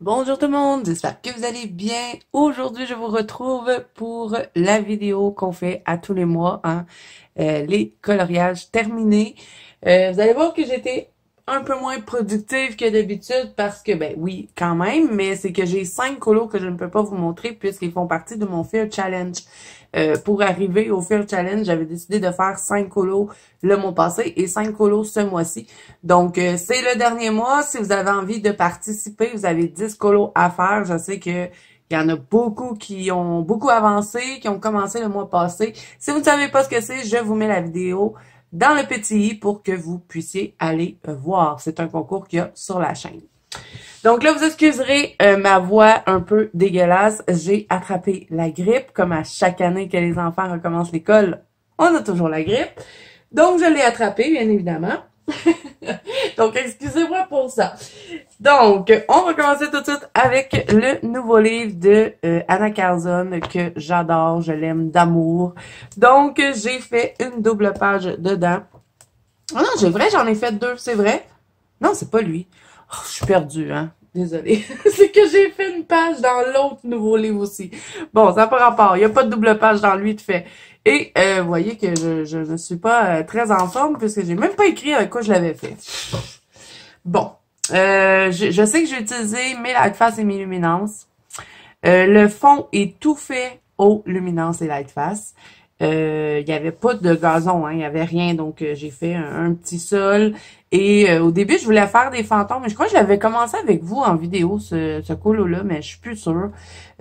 Bonjour tout le monde, j'espère que vous allez bien. Aujourd'hui, je vous retrouve pour la vidéo qu'on fait à tous les mois, hein, les coloriages terminés. Vous allez voir que j'étais un peu moins productive que d'habitude parce que, ben oui, quand même, mais c'est que j'ai 5 colos que je ne peux pas vous montrer puisqu'ils font partie de mon Fear Challenge. Pour arriver au Fear Challenge, j'avais décidé de faire 5 colos le mois passé et 5 colos ce mois-ci. Donc, c'est le dernier mois. Si vous avez envie de participer, vous avez 10 colos à faire. Je sais que il y en a beaucoup qui ont beaucoup avancé, qui ont commencé le mois passé. Si vous ne savez pas ce que c'est, je vous mets la vidéo dans le petit i pour que vous puissiez aller voir. C'est un concours qu'il y a sur la chaîne. Donc là, vous excuserez ma voix un peu dégueulasse. J'ai attrapé la grippe. Comme à chaque année que les enfants recommencent l'école, on a toujours la grippe. Donc, je l'ai attrapé, bien évidemment. Donc, excusez-moi pour ça. Donc, on va commencer tout de suite avec le nouveau livre de Anna Carlson que j'adore, je l'aime d'amour. Donc, j'ai fait une double page dedans. Oh non, j'en ai fait 2, c'est vrai? Non, c'est pas lui. Oh, je suis perdue, hein. Désolée. C'est que j'ai fait une page dans l'autre nouveau livre aussi. Bon, ça n'a pas rapport. Il n'y a pas de double page dans lui de fait. Et vous voyez que je ne suis pas très en forme puisque j'ai même pas écrit avec quoi je l'avais fait. Bon. Je sais que j'ai utilisé mes Lightfast et mes luminances. Le fond est tout fait aux luminances et Lightfast. Il y avait pas de gazon, hein, il y avait rien, donc j'ai fait un petit sol. Et au début, je voulais faire des fantômes, mais je crois que je l'avais commencé avec vous en vidéo, ce colo-là, mais je suis plus sûre.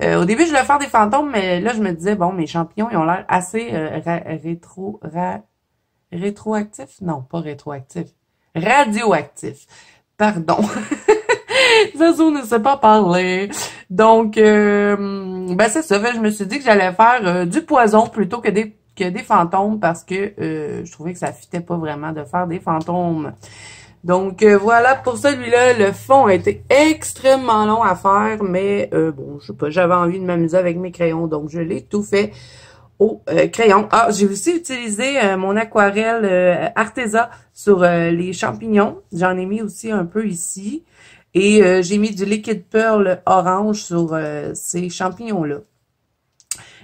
Au début, je voulais faire des fantômes, mais là, je me disais, bon, mes champignons, ils ont l'air assez rétroactifs? Non, pas rétroactifs. Radioactifs. Pardon. Zazo ne sait pas parler. Donc, ben c'est ça. Je me suis dit que j'allais faire du poison plutôt que des fantômes parce que je trouvais que ça fitait pas vraiment de faire des fantômes. Donc, voilà pour celui-là. Le fond a été extrêmement long à faire, mais bon, je sais pas, j'avais envie de m'amuser avec mes crayons, donc je l'ai tout fait au crayon. Ah, j'ai aussi utilisé mon aquarelle Arteza sur les champignons. J'en ai mis aussi un peu ici. Et j'ai mis du liquide pearl orange sur ces champignons-là.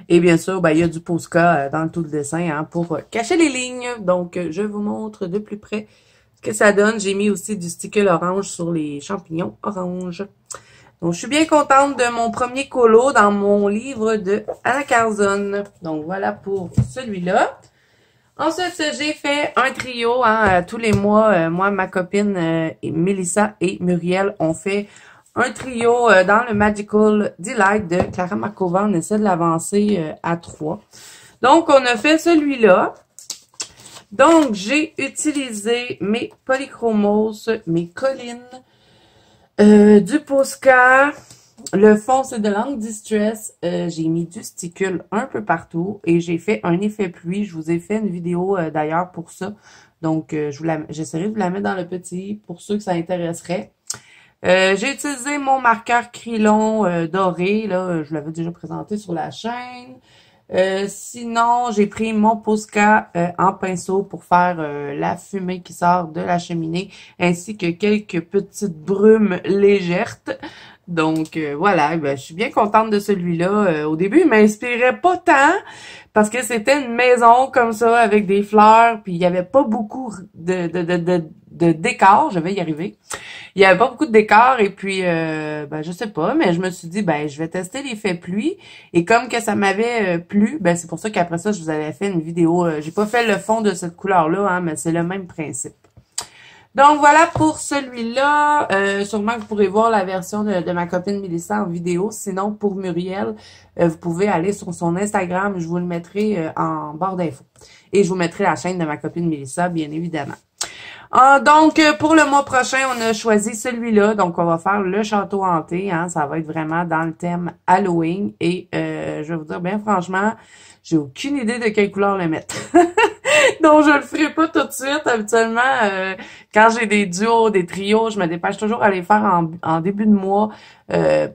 Et bien sûr, ben, il y a du Posca dans tout le dessin hein, pour cacher les lignes. Donc, je vous montre de plus près ce que ça donne. J'ai mis aussi du stickle orange sur les champignons orange. Donc, je suis bien contente de mon premier colo dans mon livre de Anna Carlson. Donc, voilà pour celui-là. Ensuite, j'ai fait un trio, hein, tous les mois, moi, ma copine Mélissa et Muriel ont fait un trio dans le Magical Delight de Clara Markova. On essaie de l'avancer à 3. Donc, on a fait celui-là. Donc, j'ai utilisé mes polychromos, mes collines, du Posca. Le fond, c'est de l'encre Distress. J'ai mis du sticule un peu partout et j'ai fait un effet pluie. Je vous ai fait une vidéo d'ailleurs pour ça. Donc, j'essaierai de vous la mettre dans le petit pour ceux que ça intéresserait. J'ai utilisé mon marqueur Krylon doré. Là, je l'avais déjà présenté sur la chaîne. Sinon, j'ai pris mon Posca en pinceau pour faire la fumée qui sort de la cheminée, ainsi que quelques petites brumes légères. Donc, voilà, ben, je suis bien contente de celui-là. Au début, il m'inspirait pas tant, parce que c'était une maison comme ça, avec des fleurs, puis il y avait pas beaucoup de décor, je vais y arriver. Il y avait pas beaucoup de décor, et puis, ben, je sais pas, mais je me suis dit, ben, je vais tester l'effet pluie, et comme que ça m'avait plu, ben, c'est pour ça qu'après ça, je vous avais fait une vidéo. J'ai pas fait le fond de cette couleur-là, hein, mais c'est le même principe. Donc, voilà pour celui-là. Sûrement que vous pourrez voir la version de ma copine Mélissa en vidéo. Sinon, pour Muriel, vous pouvez aller sur son Instagram. Je vous le mettrai en barre d'infos. Et je vous mettrai la chaîne de ma copine Mélissa, bien évidemment. Donc, pour le mois prochain, on a choisi celui-là. Donc, on va faire le château hanté. Hein, ça va être vraiment dans le thème Halloween. Et je vais vous dire, bien franchement, j'ai aucune idée de quelle couleur le mettre. Donc, je le ferai pas tout de suite. Habituellement, quand j'ai des duos, des trios, je me dépêche toujours à les faire en début de mois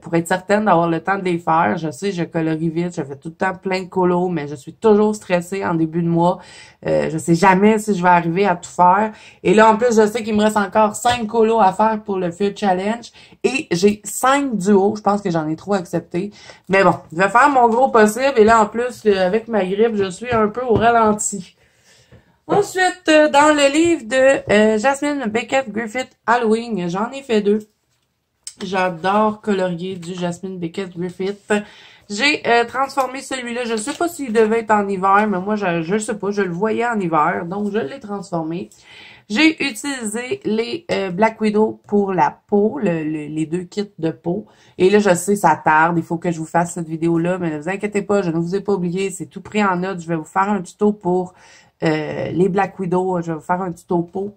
pour être certaine d'avoir le temps de les faire. Je sais, je colorie vite, je fais tout le temps plein de colos, mais je suis toujours stressée en début de mois. Je sais jamais si je vais arriver à tout faire. Et là, en plus, je sais qu'il me reste encore 5 colos à faire pour le Fear Challenge. Et j'ai 5 duos. Je pense que j'en ai trop accepté. Mais bon, je vais faire mon gros possible. Et là, en plus, avec ma grippe, je suis un peu au ralenti. Ensuite, dans le livre de Jasmine Beckett Griffith Halloween, j'en ai fait 2. J'adore colorier du Jasmine Beckett Griffith. J'ai transformé celui-là. Je sais pas s'il devait être en hiver, mais moi, je sais pas. Je le voyais en hiver, donc je l'ai transformé. J'ai utilisé les Black Widow pour la peau, les 2 kits de peau. Et là, je sais, ça tarde. Il faut que je vous fasse cette vidéo-là, mais ne vous inquiétez pas, je ne vous ai pas oublié. C'est tout pris en note. Je vais vous faire un tuto pour les Black Widow. Je vais vous faire un tuto peau.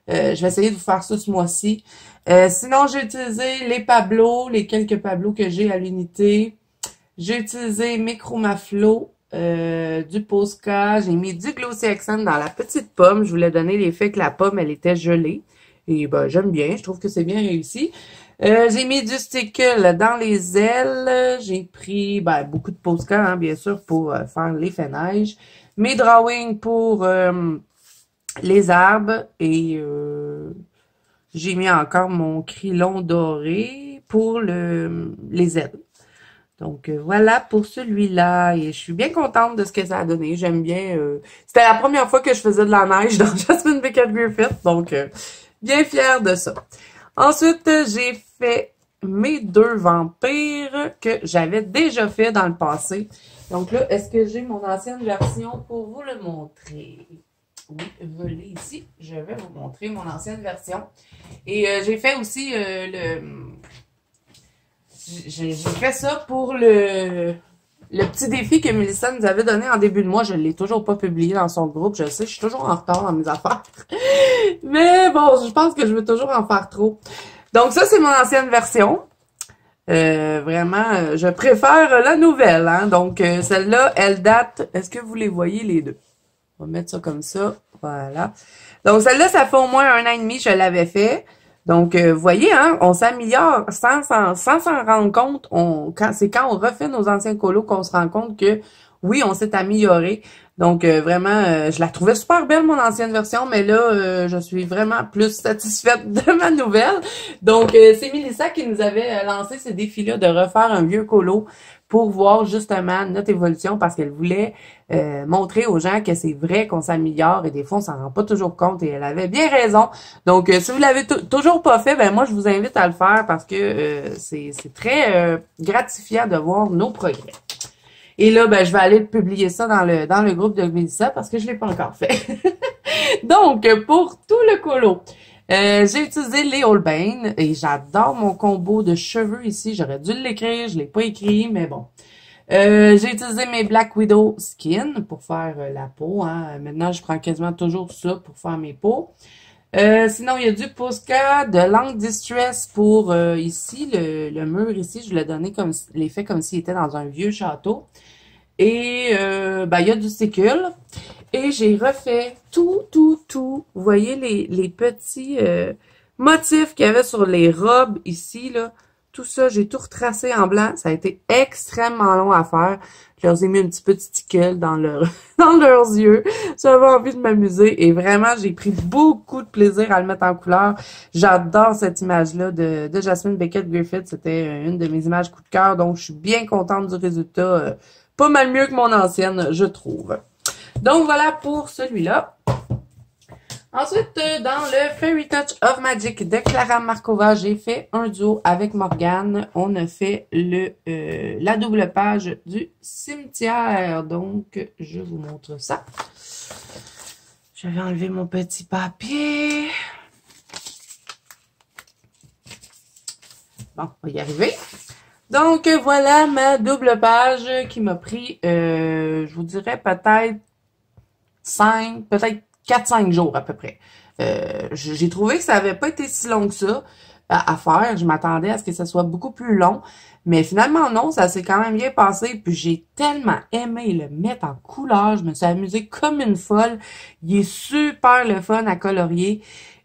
Je vais essayer de vous faire ça ce mois-ci. Sinon, j'ai utilisé les Pablo, les quelques Pablo que j'ai à l'unité. J'ai utilisé mes Chromaflow, du Posca. J'ai mis du Glossy Accent dans la petite pomme. Je voulais donner l'effet que la pomme, elle était gelée. Et ben, j'aime bien. Je trouve que c'est bien réussi. J'ai mis du stickle dans les ailes. J'ai pris beaucoup de Posca, hein, bien sûr, pour faire l'effet neige. Mes drawings pour les arbres. Et j'ai mis encore mon crayon doré pour les ailes. Donc, voilà pour celui-là. Et je suis bien contente de ce que ça a donné. J'aime bien. C'était la première fois que je faisais de la neige dans Jasmine Beckett Griffith. Donc, bien fière de ça. Ensuite, j'ai fait mes 2 vampires que j'avais déjà fait dans le passé. Donc là, est-ce que j'ai mon ancienne version pour vous le montrer? Oui, je l'ai ici. Je vais vous montrer mon ancienne version. Et j'ai fait aussi j'ai fait ça pour le petit défi que Mélissa nous avait donné en début de mois. Je ne l'ai toujours pas publié dans son groupe. Je sais, je suis toujours en retard dans mes affaires. Mais bon, je pense que je veux toujours en faire trop. Donc ça, c'est mon ancienne version. Vraiment, je préfère la nouvelle. Hein? Donc celle-là, elle date... Est-ce que vous les voyez les deux? On va mettre ça comme ça. Voilà. Donc celle-là, ça fait au moins 1 an et demi que je l'avais fait. Donc, vous voyez, hein, on s'améliore sans s'en rendre compte. C'est quand on refait nos anciens colos qu'on se rend compte que, oui, on s'est amélioré. Donc, vraiment, je la trouvais super belle, mon ancienne version, mais là, je suis vraiment plus satisfaite de ma nouvelle. Donc, c'est Mélissa qui nous avait lancé ce défi-là de refaire un vieux colo pour voir justement notre évolution parce qu'elle voulait montrer aux gens que c'est vrai qu'on s'améliore et des fois on s'en rend pas toujours compte et elle avait bien raison. Donc si vous l'avez toujours pas fait, ben moi je vous invite à le faire parce que c'est très gratifiant de voir nos progrès. Et là ben je vais aller publier ça dans le groupe de Mélissa parce que je l'ai pas encore fait. Donc pour tout le colo, j'ai utilisé les Holbein et j'adore mon combo de cheveux ici. J'aurais dû l'écrire, je l'ai pas écrit, mais bon. J'ai utilisé mes Black Widow Skin pour faire la peau. Hein. Maintenant, je prends quasiment toujours ça pour faire mes peaux. Sinon, il y a du Posca, de Long Distress pour ici, le mur ici. Je l'ai donné comme l'effet comme s'il était dans un vieux château. Et il y a du Sicule. Et j'ai refait tout. Vous voyez les petits motifs qu'il y avait sur les robes ici, là. Tout ça, j'ai tout retracé en blanc. Ça a été extrêmement long à faire. Je leur ai mis un petit peu de stickle dans leurs yeux. J'avais envie de m'amuser. Et vraiment, j'ai pris beaucoup de plaisir à le mettre en couleur. J'adore cette image-là de Jasmine Beckett Griffith. C'était une de mes images coup de cœur. Donc, je suis bien contente du résultat. Pas mal mieux que mon ancienne, je trouve. Donc, voilà pour celui-là. Ensuite, dans le Fairy Touch of Magic de Clara Markova, j'ai fait un duo avec Morgane. On a fait la double page du cimetière. Donc, je vous montre ça. Je vais enlever mon petit papier. Bon, on va y arriver. Donc, voilà ma double page qui m'a pris, je vous dirais peut-être 4-5 jours à peu près. J'ai trouvé que ça avait pas été si long que ça. à faire. Je m'attendais à ce que ça soit beaucoup plus long. Mais finalement, non, ça s'est quand même bien passé. Puis j'ai tellement aimé le mettre en couleur. Je me suis amusée comme une folle. Il est super le fun à colorier.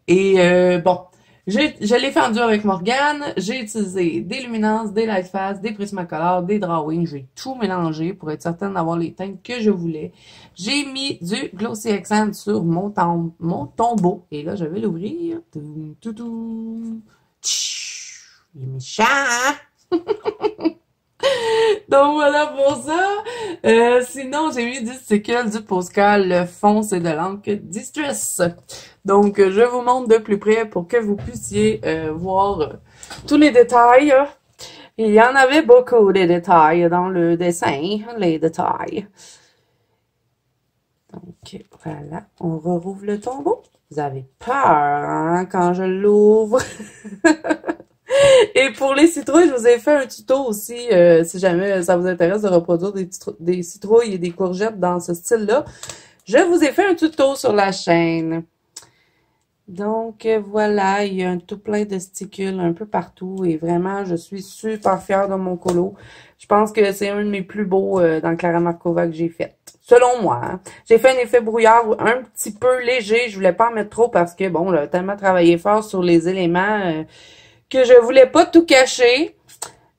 Et bon, je l'ai fait en duo avec Morgane. J'ai utilisé des luminances, des Lightfast, des Prismacolor, des drawings. J'ai tout mélangé pour être certaine d'avoir les teintes que je voulais. J'ai mis du Glossy Accent sur mon tombeau. Et là, je vais l'ouvrir. Il est méchant, hein? Donc voilà pour ça. Sinon, j'ai mis du sticker, du Posca, le fond, c'est de l'encre Distress. Donc, je vous montre de plus près pour que vous puissiez voir tous les détails. Il y en avait beaucoup de détails dans le dessin, les détails. Donc, voilà, on rouvre le tombeau. Vous avez peur, hein, quand je l'ouvre. Et pour les citrouilles, je vous ai fait un tuto aussi, si jamais ça vous intéresse de reproduire des citrouilles et des courgettes dans ce style-là. Je vous ai fait un tuto sur la chaîne. Donc, voilà, il y a un tout plein de sticules un peu partout et vraiment, je suis super fière de mon colo. Je pense que c'est un de mes plus beaux dans Clara Markova que j'ai fait. Selon moi, hein. J'ai fait un effet brouillard un petit peu léger. Je voulais pas en mettre trop parce que, bon, là, tellement travaillé fort sur les éléments que je voulais pas tout cacher.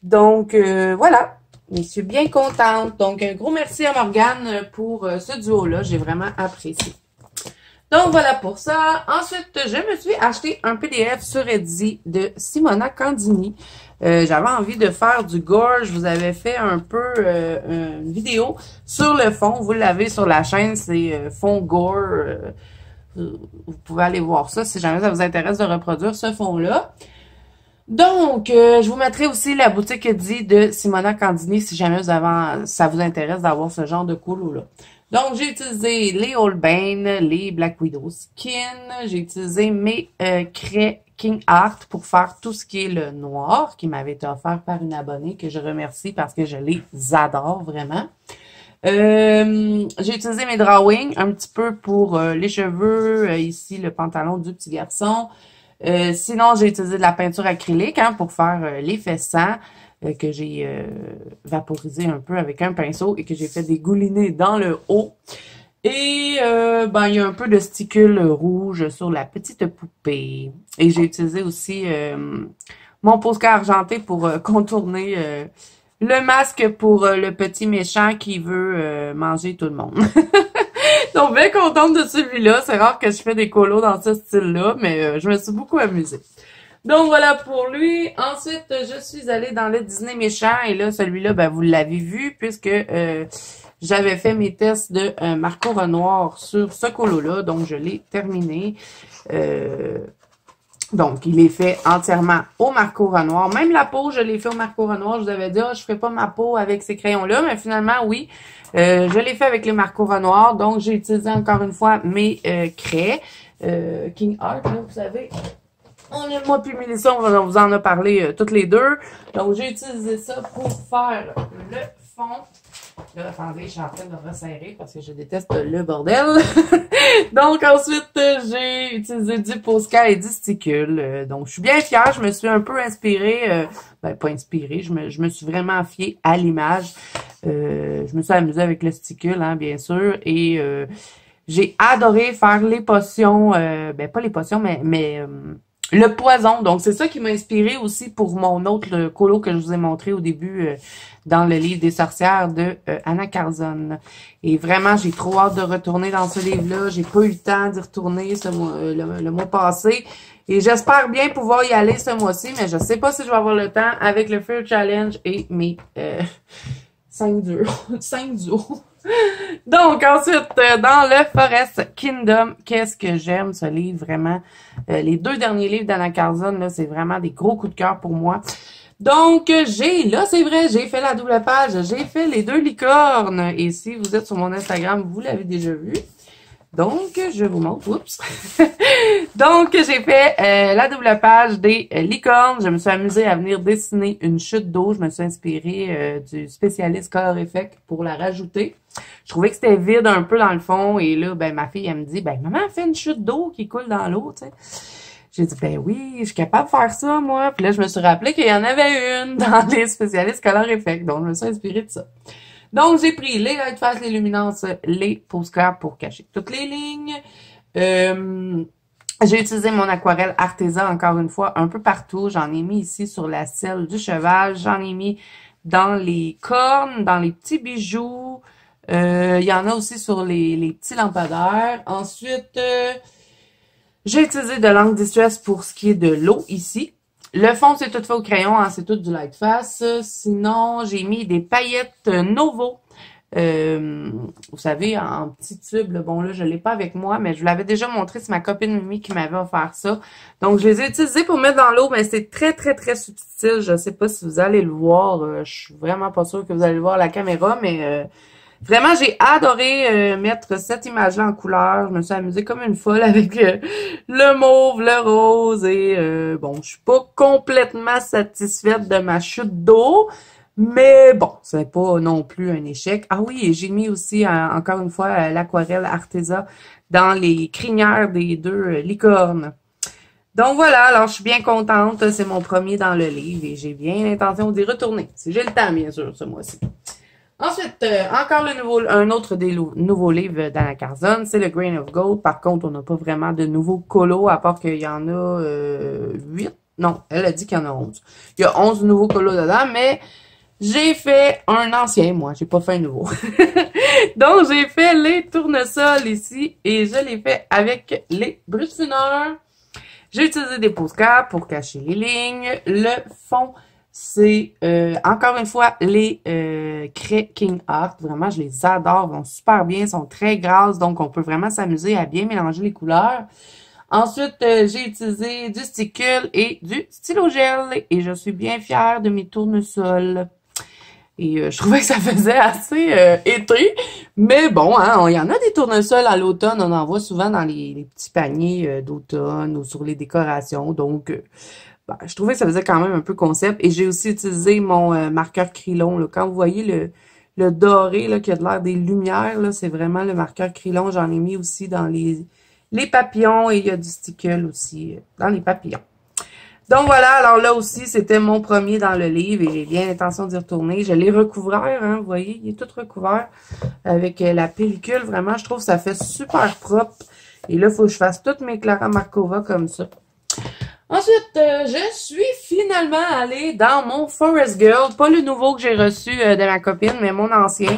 Donc, voilà. Je suis bien contente. Donc, un gros merci à Morgane pour ce duo-là. J'ai vraiment apprécié. Donc, voilà pour ça. Ensuite, je me suis acheté un PDF sur Etsy de Simona Candini. J'avais envie de faire du gore. Je vous avais fait un peu une vidéo sur le fond. Vous l'avez sur la chaîne. C'est fond gore. Vous pouvez aller voir ça si jamais ça vous intéresse de reproduire ce fond-là. Donc, je vous mettrai aussi la boutique Etsy de Simona Candini si jamais ça vous intéresse d'avoir ce genre de colo-là. Donc, j'ai utilisé les Holbein, les Black Widow Skin. J'ai utilisé mes craies King Art pour faire tout ce qui est le noir qui m'avait été offert par une abonnée que je remercie parce que je les adore vraiment. J'ai utilisé mes drawings un petit peu pour les cheveux, ici le pantalon du petit garçon. Sinon, j'ai utilisé de la peinture acrylique hein, pour faire les fessants que j'ai vaporisé un peu avec un pinceau et que j'ai fait dégouliner dans le haut. Et ben il y a un peu de sticule rouge sur la petite poupée. Et j'ai utilisé aussi mon Posca argenté pour contourner le masque pour le petit méchant qui veut manger tout le monde. Donc, bien contente de celui-là. C'est rare que je fais des colos dans ce style-là, mais je me suis beaucoup amusée. Donc, voilà pour lui. Ensuite, je suis allée dans le Disney méchant. Et là, celui-là, ben vous l'avez vu, puisque j'avais fait mes tests de Marco Renoir sur ce colo-là. Donc, je l'ai terminé. Donc, il est fait entièrement au Marco Renoir. Même la peau, je l'ai fait au Marco Renoir. Je vous avais dit, oh, je ferai pas ma peau avec ces crayons-là. Mais finalement, oui. Je l'ai fait avec les Marco Renoir. Donc, j'ai utilisé encore une fois mes craies. King Art, là, vous savez. Moi puis Mélissa, on vous en a parlé toutes les deux. Donc, j'ai utilisé ça pour faire le fond. Là, attendez, je suis en train de resserrer parce que je déteste le bordel. Donc, ensuite, j'ai utilisé du Posca et du sticule. Donc, je suis bien fière. Je me suis un peu inspirée. Ben, pas inspirée. Je me suis vraiment fiée à l'image. Je me suis amusée avec le sticule, hein, bien sûr. Et j'ai adoré faire les potions. Ben, pas les potions, mais le poison. Donc, c'est ça qui m'a inspiré aussi pour mon autre colo que je vous ai montré au début dans le livre des sorcières de Anna Carzon. Et vraiment, j'ai trop hâte de retourner dans ce livre-là. J'ai pas eu le temps d'y retourner le mois passé. Et j'espère bien pouvoir y aller ce mois-ci, mais je sais pas si je vais avoir le temps avec le Fear Challenge et mes 5 duos. Donc, ensuite, dans le Forest Kingdom, qu'est-ce que j'aime ce livre, vraiment. Les 2 derniers livres d'Anna Carzon, là, c'est vraiment des gros coups de cœur pour moi. Donc, là, c'est vrai, j'ai fait la double page, j'ai fait les 2 licornes. Et si vous êtes sur mon Instagram, vous l'avez déjà vu. Donc, je vous montre. Oups. Donc, j'ai fait la double page des licornes. Je me suis amusée à venir dessiner une chute d'eau. Je me suis inspirée du spécialiste Color Effect pour la rajouter. Je trouvais que c'était vide un peu dans le fond. Et là, ben ma fille, elle me dit, ben maman, fais une chute d'eau qui coule dans l'eau, tu sais. J'ai dit, ben oui, je suis capable de faire ça, moi. Puis là, je me suis rappelé qu'il y en avait une dans les spécialistes Color Effect. Donc, je me suis inspirée de ça. Donc, j'ai pris les light fast, les luminances, les postcards pour cacher toutes les lignes. J'ai utilisé mon aquarelle Arteza, encore une fois, un peu partout. J'en ai mis ici sur la selle du cheval. J'en ai mis dans les cornes, dans les petits bijoux. Il y en a aussi sur les petits lampadaires. Ensuite, j'ai utilisé de l'encre Distress pour ce qui est de l'eau ici. Le fond, c'est tout fait au crayon, hein, c'est tout du light fast. Sinon, j'ai mis des paillettes Novo. Vous savez, en petit tube, là, bon là, je l'ai pas avec moi, mais je vous l'avais déjà montré, c'est ma copine Mimi qui m'avait offert ça. Donc, je les ai utilisés pour mettre dans l'eau, mais c'est très, très, très subtil. Je sais pas si vous allez le voir. Je suis vraiment pas sûre que vous allez le voir à la caméra, mais vraiment, j'ai adoré mettre cette image-là en couleur. Je me suis amusée comme une folle avec le mauve, le rose et bon, je suis pas complètement satisfaite de ma chute d'eau. Mais bon, c'est pas non plus un échec. Ah oui, et j'ai mis aussi, encore une fois, l'aquarelle Arteza dans les crinières des deux licornes. Donc voilà, alors je suis bien contente. C'est mon premier dans le livre et j'ai bien l'intention d'y retourner. Si j'ai le temps, bien sûr, ce mois-ci. Ensuite, encore un autre des nouveaux livres d'Anna Carzon, c'est le Grain of Gold. Par contre, on n'a pas vraiment de nouveaux colos, à part qu'il y en a 8. Non, elle a dit qu'il y en a 11. Il y a 11 nouveaux colos dedans, mais j'ai fait un ancien, moi. J'ai pas fait un nouveau. Donc, j'ai fait les tournesols ici et je l'ai fait avec les brutfuneurs. J'ai utilisé des postcards pour cacher les lignes. Le fond, c'est encore une fois les craies King Art. Vraiment, je les adore. Ils vont super bien. Ils sont très grasses. Donc, on peut vraiment s'amuser à bien mélanger les couleurs. Ensuite, j'ai utilisé du sticule et du stylo gel. Et je suis bien fière de mes tournesols. Et je trouvais que ça faisait assez été. Mais bon, hein, il y en a des tournesols à l'automne. On en voit souvent dans les petits paniers d'automne ou sur les décorations. Donc, ben, je trouvais que ça faisait quand même un peu concept. Et j'ai aussi utilisé mon marqueur Krylon. Là. Quand vous voyez le doré là, qui a de l'air des lumières, là, c'est vraiment le marqueur Krylon. J'en ai mis aussi dans les papillons et il y a du stickle aussi dans les papillons. Donc voilà, alors là aussi, c'était mon premier dans le livre et j'ai bien l'intention d'y retourner. Je l'ai recouvert, hein, vous voyez, il est tout recouvert avec la pellicule. Vraiment, je trouve que ça fait super propre. Et là, il faut que je fasse toutes mes Clara Markova comme ça. Ensuite, je suis finalement allée dans mon Forest Girl. Pas le nouveau que j'ai reçu de ma copine, mais mon ancien.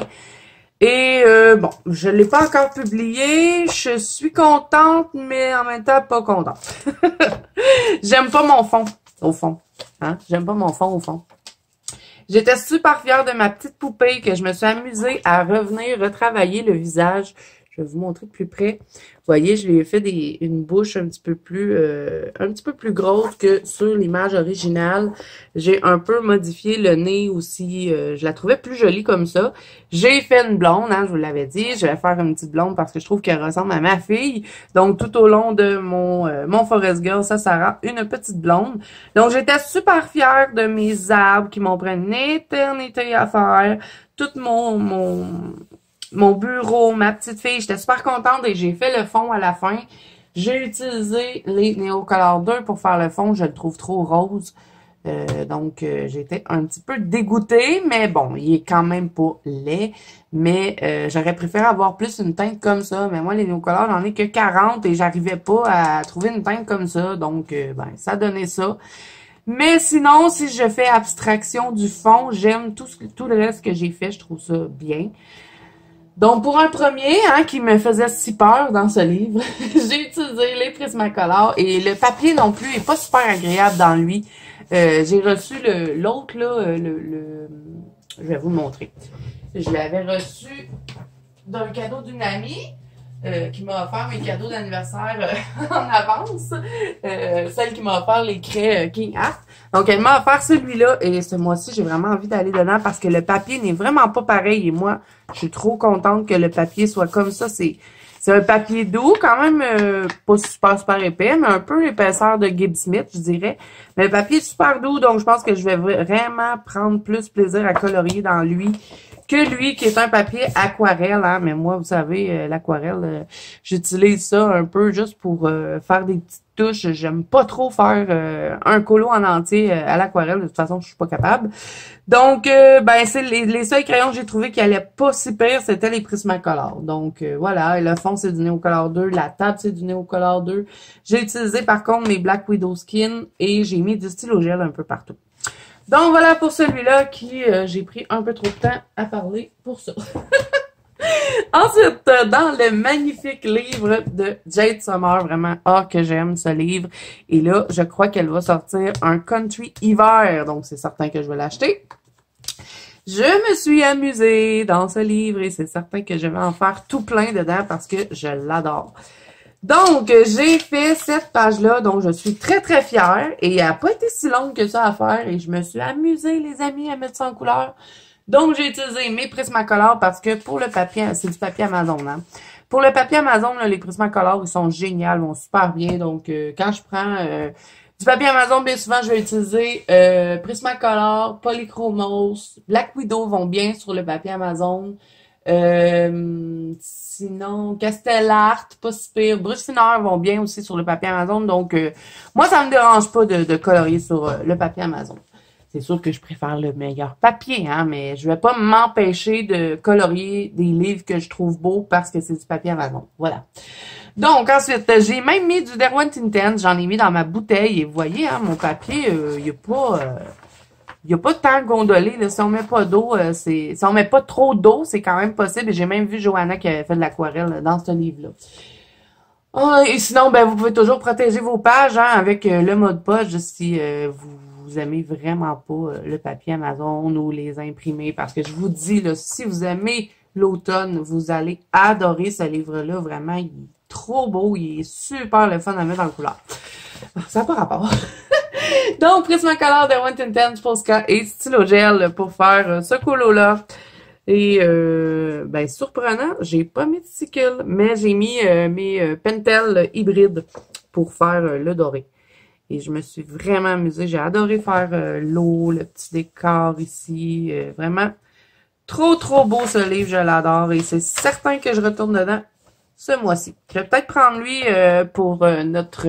Et bon, je l'ai pas encore publié. Je suis contente, mais en même temps, pas contente. J'aime pas mon fond, au fond. Hein? J'aime pas mon fond, au fond. J'étais super fière de ma petite poupée que je me suis amusée à revenir retravailler le visage. Je vais vous montrer de plus près. Vous voyez, je lui ai fait une bouche un petit peu plus grosse que sur l'image originale. J'ai un peu modifié le nez aussi. Je la trouvais plus jolie comme ça. J'ai fait une blonde, hein, je vous l'avais dit. Je vais faire une petite blonde parce que je trouve qu'elle ressemble à ma fille. Donc, tout au long de mon Forest Girl, ça rend une petite blonde. Donc, j'étais super fière de mes arbres qui m'ont pris une éternité à faire. Tout mon bureau, ma petite fille, j'étais super contente et j'ai fait le fond à la fin. J'ai utilisé les Neocolor 2 pour faire le fond, je le trouve trop rose. Donc, j'étais un petit peu dégoûtée, mais bon, il est quand même pas laid. Mais j'aurais préféré avoir plus une teinte comme ça. Mais moi, les Neocolor, j'en ai que 40 et j'arrivais pas à trouver une teinte comme ça. Donc, ben, ça donnait ça. Mais sinon, si je fais abstraction du fond, j'aime tout le reste que j'ai fait, je trouve ça bien. Donc, pour un premier, hein, qui me faisait si peur dans ce livre, j'ai utilisé les Prismacolor et le papier non plus est pas super agréable dans lui. J'ai reçu l'autre, là, je vais vous le montrer. Je l'avais reçu d'un cadeau d'une amie qui m'a offert mes cadeaux d'anniversaire en avance. Celle qui m'a offert les craies King Art. Donc, elle m'a offert celui-là et ce mois-ci, j'ai vraiment envie d'aller dedans parce que le papier n'est vraiment pas pareil. Et moi, je suis trop contente que le papier soit comme ça. C'est un papier doux, quand même pas super épais, mais un peu l'épaisseur de Gibbs Smith, je dirais. Mais le papier est super doux, donc je pense que je vais vraiment prendre plus plaisir à colorier dans lui que lui, qui est un papier aquarelle, hein, mais moi, vous savez, l'aquarelle, j'utilise ça un peu juste pour faire des petites touches. J'aime pas trop faire un colo en entier à l'aquarelle, de toute façon, je suis pas capable. Donc, ben, c'est les seuls crayons que j'ai trouvé qui allaient pas si pire, c'était les Prismacolor. Donc, voilà, et le fond, c'est du Neocolor 2, la table, c'est du Neocolor 2. J'ai utilisé, par contre, mes Black Widow Skin et j'ai mis du stylo gel un peu partout. Donc, voilà pour celui-là qui, j'ai pris un peu trop de temps à parler pour ça. Ensuite, dans le magnifique livre de Jade Summer, vraiment, que j'aime ce livre. Et là, je crois qu'elle va sortir un Country Hiver, donc c'est certain que je vais l'acheter. Je me suis amusée dans ce livre et c'est certain que je vais en faire tout plein dedans parce que je l'adore. Donc, j'ai fait cette page-là, dont je suis très, très fière. Et elle n'a pas été si longue que ça à faire. Et je me suis amusée, les amis, à mettre ça en couleur. Donc, j'ai utilisé mes Prismacolor parce que pour le papier, c'est du papier Amazon, hein. Pour le papier Amazon, là, les Prismacolor, ils sont géniaux, ils vont super bien. Donc, quand je prends du papier Amazon, bien souvent, je vais utiliser Prismacolor, Polychromos, Black Widow vont bien sur le papier Amazon. Sinon, Castellart, pas si pire. Brush Fineur vont bien aussi sur le papier Amazon. Donc, moi, ça me dérange pas de colorier sur le papier Amazon. C'est sûr que je préfère le meilleur papier, hein, mais je vais pas m'empêcher de colorier des livres que je trouve beaux parce que c'est du papier Amazon. Voilà. Donc, ensuite, j'ai même mis du Derwent Intense. J'en ai mis dans ma bouteille. Et vous voyez, hein, mon papier, il y a pas tant gondolé, là. Si on met pas d'eau, si on met pas trop d'eau, c'est quand même possible. Et j'ai même vu Johanna qui avait fait de l'aquarelle dans ce livre-là. Et sinon, ben, vous pouvez toujours protéger vos pages, hein, avec le mode poche, si vous aimez vraiment pas le papier Amazon ou les imprimés. Parce que je vous dis, là, si vous aimez l'automne, vous allez adorer ce livre-là. Vraiment, il est trop beau. Il est super le fun à mettre dans le couleur. Ça n'a pas rapport. Donc, Prismacolor de Derwent Intense Posca et stylo gel pour faire ce colo-là. Et, ben, surprenant, j'ai pas mis de stickle, mais j'ai mis mes Pentel hybrides pour faire le doré. Et je me suis vraiment amusée. J'ai adoré faire l'eau, le petit décor ici. Vraiment, trop, trop beau ce livre. Je l'adore. Et c'est certain que je retourne dedans ce mois-ci. Je vais peut-être prendre lui pour notre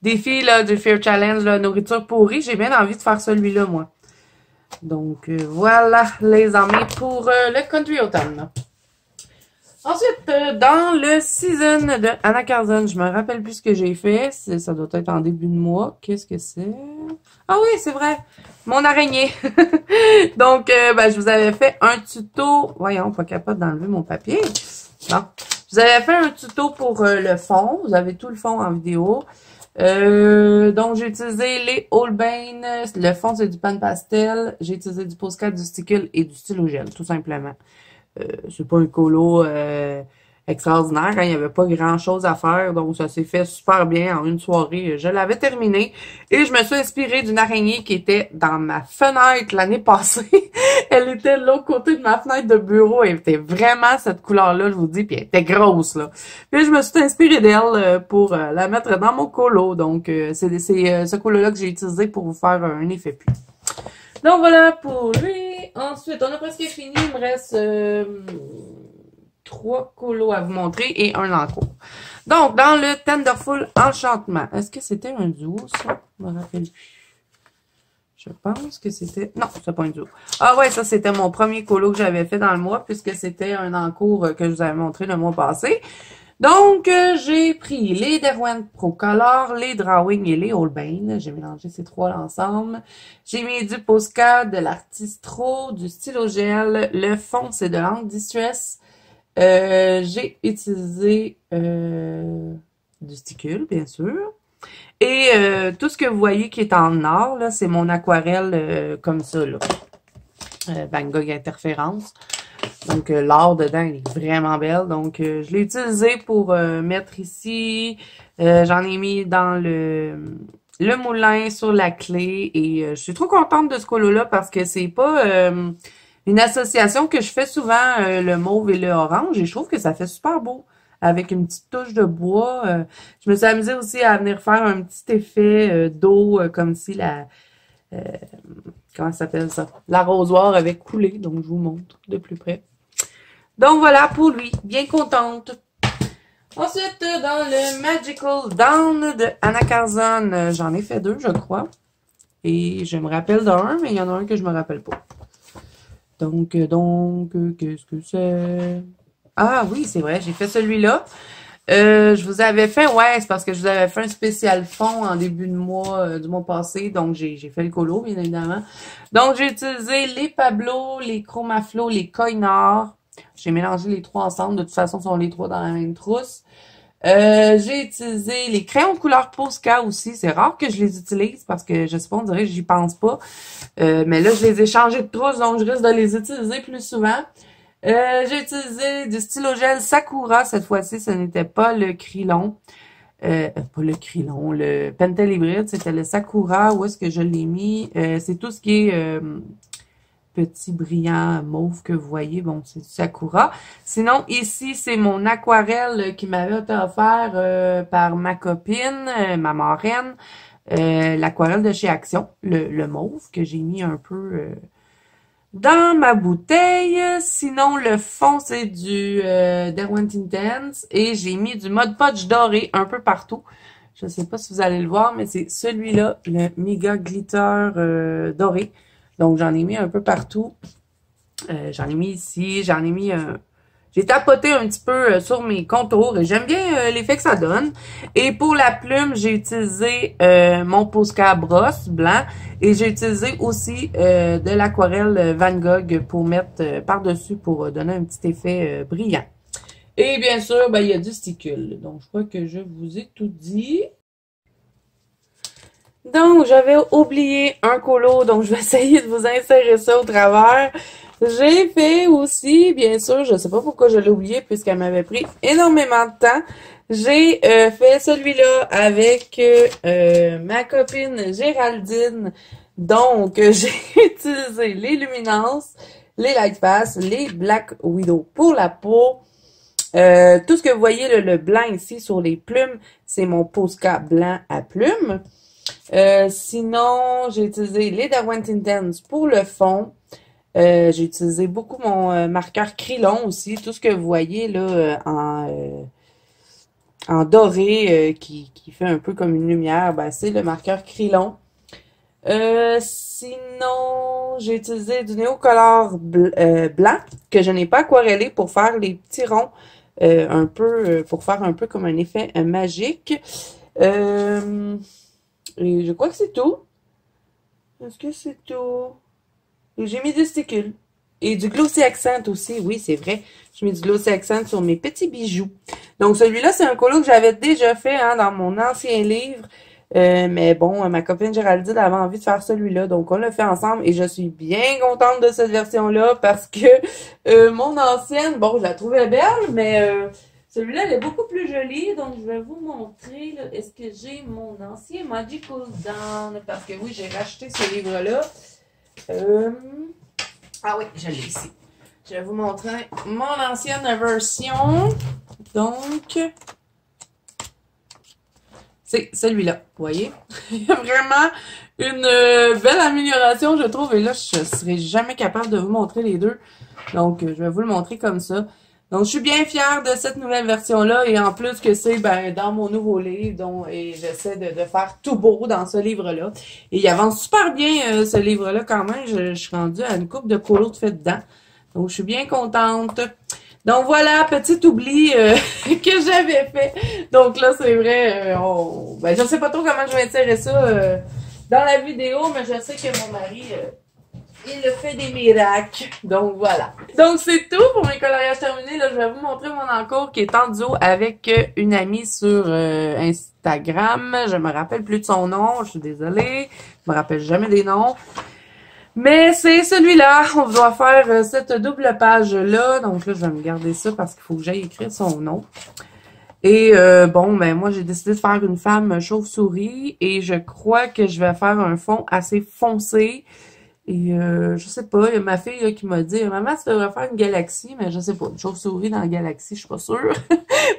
défi là, du Fear Challenge, la nourriture pourrie. J'ai bien envie de faire celui-là, moi. Donc, voilà, les amis, pour le Country Autumn. Ensuite, dans le season de Anna Carson, je me rappelle plus ce que j'ai fait. Ça doit être en début de mois. Qu'est-ce que c'est? Ah oui, c'est vrai. Mon araignée. Donc, ben, je vous avais fait un tuto. Voyons, pas capable d'enlever mon papier. Non. Je vous avais fait un tuto pour le fond. Vous avez tout le fond en vidéo. Donc, j'ai utilisé les Holbein. Le fond, c'est du pan pastel. J'ai utilisé du Posca, du stickle et du stylo gel, tout simplement. C'est pas un colo extraordinaire, hein, il n'y avait pas grand chose à faire, donc ça s'est fait super bien en une soirée. Je l'avais terminé et je me suis inspirée d'une araignée qui était dans ma fenêtre l'année passée. Elle était de l'autre côté de ma fenêtre de bureau. Elle était vraiment cette couleur-là, je vous dis, puis elle était grosse, là. Puis je me suis inspirée d'elle pour la mettre dans mon colo. Donc, c'est ce colo-là que j'ai utilisé pour vous faire un effet pluie. Donc voilà pour lui. Ensuite, on a presque fini. Il me reste 3 colos à vous montrer et un en cours. Donc, dans le Tenderful Enchantement. Est-ce que c'était un duo, ça? Je me rappelle plus. Je pense que c'était... Non, c'est pas un duo. Ah ouais, ça, c'était mon premier colo que j'avais fait dans le mois, puisque c'était un encours que je vous avais montré le mois passé. Donc, j'ai pris les Derwent Pro Color, les Drawing et les Holbein. J'ai mélangé ces trois ensemble. J'ai mis du Posca, de l'Artistro, du stylo gel. Le fond, c'est de l'encre Distress. J'ai utilisé du sticule, bien sûr. Et tout ce que vous voyez qui est en or, là, c'est mon aquarelle comme ça, là. Van Gogh Interférence. Donc, l'or dedans, il est vraiment belle. Donc, je l'ai utilisé pour mettre ici. J'en ai mis dans le moulin sur la clé. Et je suis trop contente de ce colo-là parce que c'est pas une association que je fais souvent, le mauve et le orange. Et je trouve que ça fait super beau. Avec une petite touche de bois. Je me suis amusée aussi à venir faire un petit effet d'eau, comme si comment ça s'appelle ça? L'arrosoir avait coulé, donc je vous montre de plus près. Donc voilà pour lui, bien contente. Ensuite, dans le Magical Down de Anna Carzon, j'en ai fait 2, je crois. Et je me rappelle d'un, mais il y en a un que je me rappelle pas. Donc, qu'est-ce que c'est? Ah oui, c'est vrai, j'ai fait celui-là. Je vous avais fait, ouais, c'est parce que je vous avais fait un spécial fond en début de mois, du mois passé. Donc, j'ai fait le colo, bien évidemment. Donc, j'ai utilisé les Pablo, les Chromaflo, les Koinor. J'ai mélangé les 3 ensemble. De toute façon, sont les 3 dans la même trousse. J'ai utilisé les crayons de couleur Posca aussi. C'est rare que je les utilise parce que, je sais pas, on dirait que j'y pense pas. Mais là, je les ai changés de trousse, donc je risque de les utiliser plus souvent. J'ai utilisé du stylo gel Sakura cette fois-ci, ce n'était pas le Krylon. Pas le Krylon, le Pentel hybride, c'était le Sakura. Où est-ce que je l'ai mis? C'est tout ce qui est petit brillant mauve que vous voyez. Bon, c'est du Sakura. Sinon, ici, c'est mon aquarelle qui m'avait été offert par ma copine, ma marraine. L'aquarelle de chez Action, le mauve, que j'ai mis un peu dans ma bouteille. Sinon, le fond, c'est du Derwent Intense. Et j'ai mis du Mod Podge doré un peu partout. Je ne sais pas si vous allez le voir, mais c'est celui-là, le Mega Glitter doré. Donc, j'en ai mis un peu partout. J'en ai mis ici, j'en ai mis j'ai tapoté un petit peu sur mes contours et j'aime bien l'effet que ça donne. Et pour la plume, j'ai utilisé mon Posca brosse blanc et j'ai utilisé aussi de l'aquarelle Van Gogh pour mettre par-dessus pour donner un petit effet brillant. Et bien sûr, ben, il y a du sticule. Donc, je crois que je vous ai tout dit. Donc, j'avais oublié un colo, donc je vais essayer de vous insérer ça au travers. J'ai fait aussi, bien sûr, je sais pas pourquoi je l'ai oublié puisqu'elle m'avait pris énormément de temps. J'ai fait celui-là avec ma copine Géraldine. Donc, j'ai utilisé les Luminance, les Light Pass, les Black Widow pour la peau. Tout ce que vous voyez, le blanc ici sur les plumes, c'est mon Posca blanc à plumes. Sinon, j'ai utilisé les Derwent Intense pour le fond. J'ai utilisé beaucoup mon marqueur Krylon aussi. Tout ce que vous voyez là en doré qui fait un peu comme une lumière, ben, c'est le marqueur Krylon. Sinon, j'ai utilisé du Neocolor blanc que je n'ai pas aquarellé pour faire les petits ronds un peu, pour faire un peu comme un effet magique. Et je crois que c'est tout. Est-ce que c'est tout? Et j'ai mis du sticule. Et du glossy accent aussi. Oui, c'est vrai. J'ai mis du glossy accent sur mes petits bijoux. Donc, celui-là, c'est un colo que j'avais déjà fait hein, dans mon ancien livre. Mais bon, ma copine Géraldine avait envie de faire celui-là. Donc, on l'a fait ensemble. Et je suis bien contente de cette version-là parce que mon ancienne, bon, je la trouvais belle, mais celui-là, elle est beaucoup plus jolie. Donc, je vais vous montrer. Est-ce que j'ai mon ancien Magical Down? Parce que oui, j'ai racheté ce livre-là. Ah oui, je l'ai ici. Je vais vous montrer mon ancienne version. Donc, c'est celui-là, vous voyez? Il y a vraiment une belle amélioration, je trouve. Et là, je ne serai jamais capable de vous montrer les deux. Donc, je vais vous le montrer comme ça. Donc, je suis bien fière de cette nouvelle version-là. Et en plus que c'est ben, dans mon nouveau livre. Et j'essaie de faire tout beau dans ce livre-là. Et il avance super bien, ce livre-là, quand même. Je suis rendue à une coupe de colos de fait dedans. Donc, je suis bien contente. Donc, voilà, petit oubli que j'avais fait. Donc, là, c'est vrai, ben, je ne sais pas trop comment je vais insérer ça dans la vidéo, mais je sais que mon mari... il a fait des miracles. Donc, voilà. Donc, c'est tout pour mes coloriages terminés. Là, je vais vous montrer mon encours qui est en duo avec une amie sur Instagram. Je me rappelle plus de son nom. Je suis désolée. Je me rappelle jamais des noms. Mais c'est celui-là. On doit faire cette double page-là. Donc là, je vais me garder ça parce qu'il faut que j'aille écrire son nom. Et bon, ben moi, j'ai décidé de faire une femme chauve-souris. Et je crois que je vais faire un fond assez foncé. Et je sais pas, il y a ma fille là, qui m'a dit « Maman, tu devrais faire une galaxie. » Mais je sais pas, une chauve-souris dans la galaxie, je suis pas sûre.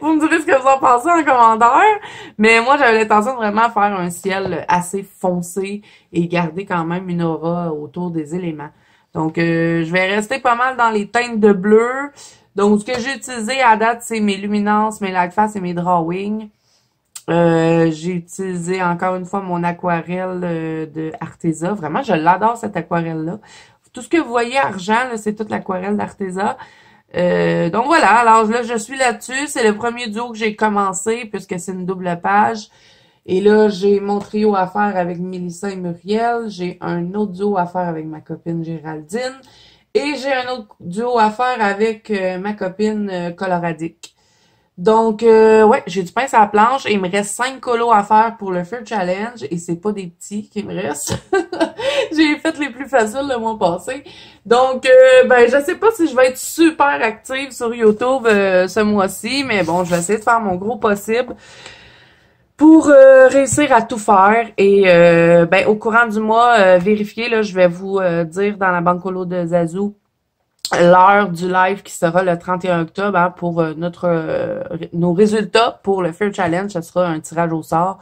Vous me direz ce que vous en pensez en commentaire. Mais moi, j'avais l'intention de vraiment faire un ciel assez foncé et garder quand même une aura autour des éléments. Donc, je vais rester pas mal dans les teintes de bleu. Donc, ce que j'ai utilisé à date, c'est mes luminances, mes lightfast et mes drawings. J'ai utilisé encore une fois mon aquarelle de Arteza. Vraiment, je l'adore cette aquarelle-là. Tout ce que vous voyez argent, c'est toute l'aquarelle d'Arteza. Donc voilà, alors là, je suis là-dessus. C'est le premier duo que j'ai commencé puisque c'est une double page. Et là, j'ai mon trio à faire avec Mélissa et Muriel. J'ai un autre duo à faire avec ma copine Géraldine. Et j'ai un autre duo à faire avec ma copine Coloradique. Donc, ouais, j'ai du pain sur la planche et il me reste 5 colos à faire pour le Fur Challenge et c'est pas des petits qui me restent. J'ai fait les plus faciles le mois passé. Donc, ben, je sais pas si je vais être super active sur YouTube ce mois-ci, mais bon, je vais essayer de faire mon gros possible pour réussir à tout faire. Et ben, au courant du mois, vérifiez, là, je vais vous dire dans la bancolo de Zazu l'heure du live qui sera le 31 octobre hein, pour nos résultats pour le Fair Challenge. Ce sera un tirage au sort.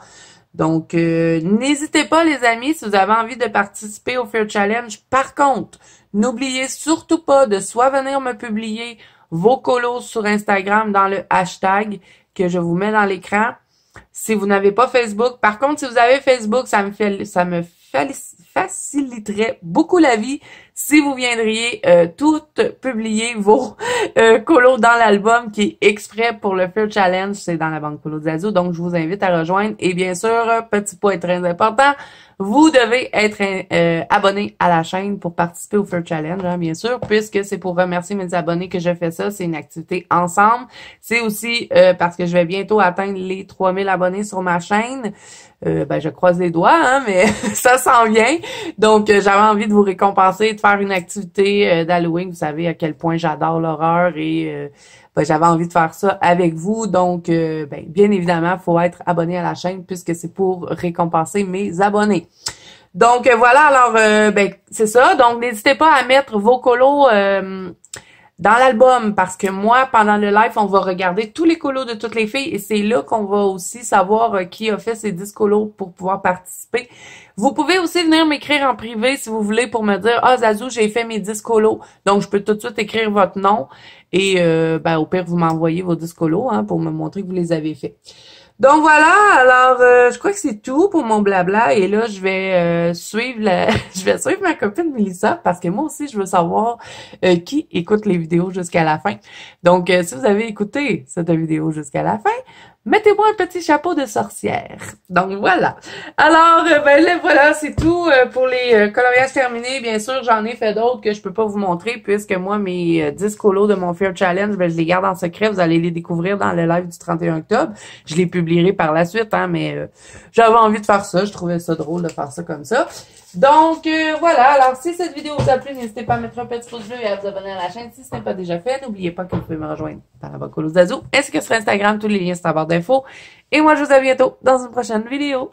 Donc, n'hésitez pas les amis si vous avez envie de participer au Fair Challenge. Par contre, n'oubliez surtout pas de soit venir me publier vos colos sur Instagram dans le hashtag que je vous mets dans l'écran. Si vous n'avez pas Facebook, par contre, si vous avez Facebook, ça me faciliterait beaucoup la vie si vous viendriez toutes publier vos colos dans l'album qui est exprès pour le Fair Challenge. C'est dans la banque Colo de Zazu. Donc, je vous invite à rejoindre. Et bien sûr, petit point très important, vous devez être abonné à la chaîne pour participer au Fair Challenge, hein, bien sûr, puisque c'est pour remercier mes abonnés que je fais ça. C'est une activité ensemble. C'est aussi parce que je vais bientôt atteindre les 3000 abonnés sur ma chaîne. Ben, je croise les doigts, hein, mais ça s'en vient. Donc, j'avais envie de vous récompenser, de faire une activité d'Halloween. Vous savez à quel point j'adore l'horreur et ben, j'avais envie de faire ça avec vous. Donc, ben, bien évidemment, il faut être abonné à la chaîne puisque c'est pour récompenser mes abonnés. Donc, voilà, alors, ben, c'est ça. Donc, n'hésitez pas à mettre vos colos dans l'album, parce que moi, pendant le live, on va regarder tous les colos de toutes les filles et c'est là qu'on va aussi savoir qui a fait ces 10 colos pour pouvoir participer. Vous pouvez aussi venir m'écrire en privé si vous voulez pour me dire « Ah, Zazu, j'ai fait mes 10 colos. » Donc, je peux tout de suite écrire votre nom et ben, au pire, vous m'envoyez vos 10 colos hein, pour me montrer que vous les avez faits. Donc voilà, alors je crois que c'est tout pour mon blabla et là je vais suivre je vais suivre ma copine Mélissa parce que moi aussi je veux savoir qui écoute les vidéos jusqu'à la fin. Donc si vous avez écouté cette vidéo jusqu'à la fin, mettez-moi un petit chapeau de sorcière. Donc voilà. Alors ben là voilà, c'est tout pour les coloriages terminés. Bien sûr, j'en ai fait d'autres que je peux pas vous montrer puisque moi mes 10 colos de mon Fair Challenge, ben je les garde en secret, vous allez les découvrir dans le live du 31 octobre. Je les publierai par la suite hein, mais j'avais envie de faire ça, je trouvais ça drôle de faire ça comme ça. Donc voilà, alors si cette vidéo vous a plu, n'hésitez pas à mettre un petit pouce bleu et à vous abonner à la chaîne si ce n'est pas déjà fait. N'oubliez pas que vous pouvez me rejoindre par la Colo Zazu ainsi que sur Instagram, tous les liens sont en barre d'infos. Et moi je vous dis à bientôt dans une prochaine vidéo.